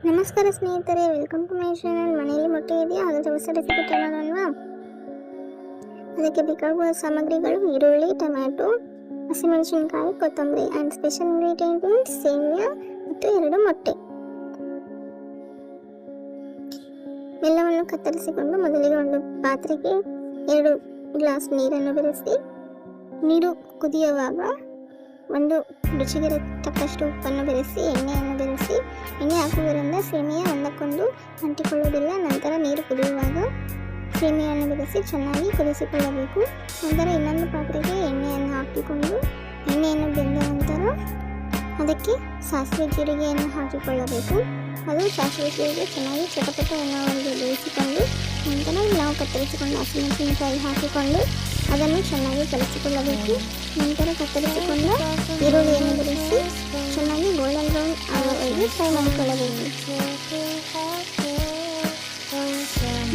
ನಮಸ್ಕಾರ ಸ್ನೇಹಿತರೆ, welcome to my channel. ಮನೆಯಲ್ಲಿ ಮೊಟ್ಟೆ ಇದೆಯಾ? ಹಾಗಾದರೆ ಹೊಸ ರೆಸಿಪಿ ಟ್ರೈ ಮಾಡೋಣವಾ? ಅದಕ್ಕೆ ಬೇಕಾಗುವ ಸಾಮಗ್ರಿಗಳು: ಈರುಳ್ಳಿ, ಟೊಮ್ಯಾಟೊ, ಹಸಿಮೆಣಸಿನಕಾಯಿ, ಕೊತ್ತಂಬರಿ. And special ingredient means semiya ಮತ್ತು 2 ಮೊಟ್ಟೆ. ಎಲ್ಲವನ್ನು ಕತ್ತರಿಸಿಕೊಂಡು ಮೊದಲಿಗೆ ಒಂದು ಪಾತ್ರೆಗೆ 2 ಗ್ಲಾಸ್ ನೀರನ್ನು ಬೆರೆಸಿ, ನೀರು ಕುದಿಯುವಾಗ ಒಂದು ರುಚಿಗೆ ತಕ್ಕಷ್ಟು ಉಪ್ಪನ್ನು ಬೆರೆಸಿ, ಎಣ್ಣೆಯನ್ನು ಬೆರೆಸಿ, ಎಣ್ಣೆ ಹಾಕುವುದರಿಂದ ಸೇಮಿಯಾ ಒಂದಕ್ಕೊಂದು ಅಂಟಿಕೊಳ್ಳುವುದಿಲ್ಲ. ನಂತರ ನೀರು ಕುದಿಯುವಾಗ ಸೇಮಿಯಾವನ್ನು ಬೆರೆಸಿ ಚೆನ್ನಾಗಿ ಕುದಿಸಿಕೊಳ್ಳಬೇಕು. ನಂತರ ಇನ್ನೊಂದು ಪಾತ್ರೆಗೆ ಎಣ್ಣೆಯನ್ನು ಹಾಕಿಕೊಂಡು, ಎಣ್ಣೆಯನ್ನು ಬೆಂದ ನಂತರ ಅದಕ್ಕೆ ಸಾಸಿವೆ ಜೀರಿಗೆಯನ್ನು ಹಾಕಿಕೊಳ್ಳಬೇಕು. ಅದು ಸಾಸಿವೆ ಜೀರಿಗೆ ಚೆನ್ನಾಗಿ ಚಟಪಟ ಎನ್ನುವರೆಗೆ ಬೇಯಿಸಿಕೊಂಡು, ನಂತರ ನಾವು ಕತ್ತರಿಸಿಕೊಂಡು ಹಸಿಮೆಣಸಿನಕಾಯಿ ಹಾಕಿಕೊಂಡು ಅದನ್ನು ಚೆನ್ನಾಗಿ ಕಲಿಸಿಕೊಳ್ಳಬೇಕು. ನಂತರ ಕತ್ತರಿಸಿಕೊಂಡ ಈರುಳ್ಳಿಯನ್ನು ಬೆರೆಸಿ ಚೆನ್ನಾಗಿ ಗೋಲ್ಡನ್ ಬ್ರೌನ್ ಆಗುವವರೆಗೆ ಫ್ರೈ ಮಾಡಿಕೊಳ್ಳಬೇಕು.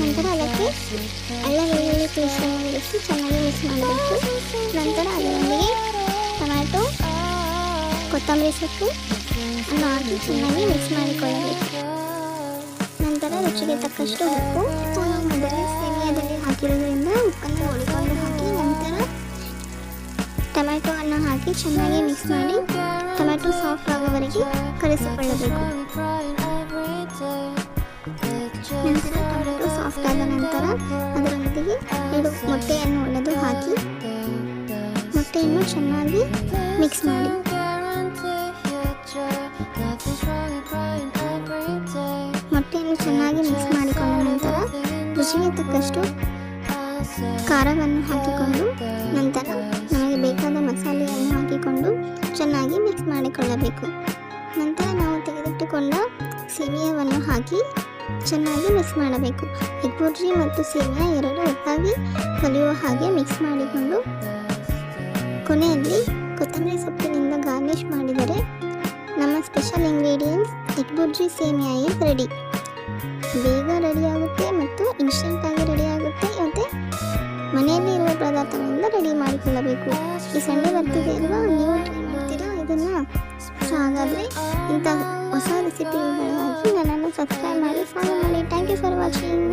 ನಂತರ ಅದಕ್ಕೆ ಅಲ್ಲ ಬೆಳ್ಳುಳ್ಳಿ ಪೇಸ್ಟನ್ನು ಬೆರೆಸಿ ಚೆನ್ನಾಗಿ ಮಿಕ್ಸ್ ಮಾಡಬೇಕು. ನಂತರ ಅದರೊಂದಿಗೆ ಟೊಮ್ಯಾಟೊ, ಕೊತ್ತಂಬರಿ ಸೊಪ್ಪು ಅನ್ನು ಹಾಕಿ ಚೆನ್ನಾಗಿ ಮಿಕ್ಸ್ ಮಾಡಿಕೊಳ್ಳಬೇಕು. ನಂತರ ರುಚಿಗೆ ತಕ್ಕಷ್ಟು ಉಪ್ಪು, ಮೊದಲೇ ಸೇಮಿಯಾದಲ್ಲಿ ಹಾಕಿರೋದ್ರಿಂದ ಉಪ್ಪನ್ನು ನೋಡಿಕೊಂಡು ಹಾಕಿ, ನಂತರ ಟೊಮ್ಯಾಟೊವನ್ನು ಹಾಕಿ ಚೆನ್ನಾಗಿ ಮಿಕ್ಸ್ ಮಾಡಿ ಟೊಮ್ಯಾಟೊ ಸಾಫ್ಟ್ ಆಗುವವರೆಗೆ ಕಲಿಸಿಕೊಳ್ಳಬೇಕು. ನಂತರ ಟೊಮ್ಯಾಟೊ ಸಾಫ್ಟ್ ಆದ ನಂತರ ಅದರೊಂದಿಗೆ 2 ಮೊಟ್ಟೆಯನ್ನು ಒಡೆದು ಹಾಕಿ ಮೊಟ್ಟೆಯನ್ನು ಚೆನ್ನಾಗಿ ಮಿಕ್ಸ್ ಮಾಡಿ. ಮೊಟ್ಟೆಯನ್ನು ಚೆನ್ನಾಗಿ ಮಿಕ್ಸ್ ಮಾಡಿಕೊಂಡ ನಂತರ ರುಚಿಗೆ ತಕ್ಕಷ್ಟು ಖಾರವನ್ನು ಹಾಕಿಕೊಂಡು, ನಂತರ ನಮಗೆ ಬೇಕಾದ ಮಸಾಲೆಯನ್ನು ಹಾಕಿಕೊಂಡು ಚೆನ್ನಾಗಿ ಮಿಕ್ಸ್ ಮಾಡಿಕೊಳ್ಳಬೇಕು. ನಂತರ ನಾವು ತೆಗೆದಿಟ್ಟುಕೊಂಡ ಸೇಮಿಯಾವನ್ನು ಹಾಕಿ ಚೆನ್ನಾಗಿ ಮಿಕ್ಸ್ ಮಾಡಬೇಕು. ಎಗ್ ಬುರ್ಜಿ ಮತ್ತು ಸೇಮಿಯಾ 2 ಒಟ್ಟಾಗಿ ಕಲಿಯುವ ಹಾಗೆ ಮಿಕ್ಸ್ ಮಾಡಿಕೊಂಡು, ಕೊನೆಯಲ್ಲಿ ಕೊತ್ತಂಬರಿ ಸೊಪ್ಪಿನಿಂದ ಗಾರ್ನಿಷ್ ಮಾಡಿದರೆ ನಮ್ಮ special ingredients egg bhurji semiya is ready. ಬೇಗ ರೆಡಿಯಾಗುತ್ತೆ ಮತ್ತು ಇನ್ಸ್ಟೆಂಟಾಗಿ ರೆಡಿಯಾಗುತ್ತೆ. ಮತ್ತು ಮನೆಯಲ್ಲಿ ಇರುವ ಪದಾರ್ಥಗಳಿಂದ ರೆಡಿ ಮಾಡಿಕೊಳ್ಳಬೇಕು. ಈ ಸಂಡೇ ಬರ್ತಿದೆ ಅಲ್ವಾ, ನೀವು ಟ್ರೈ ಮಾಡ್ತೀರಾ ಇದನ್ನು? ಹಾಗಾದರೆ ಇಂಥ ಹೊಸ ರೆಸಿಪಿಗಳಿಗಾಗಿ ನನ್ನನ್ನು ಸಬ್ಸ್ಕ್ರೈಬ್ ಮಾಡಿ, ಫಾಲೋ ಮಾಡಿ. Thank you for watching.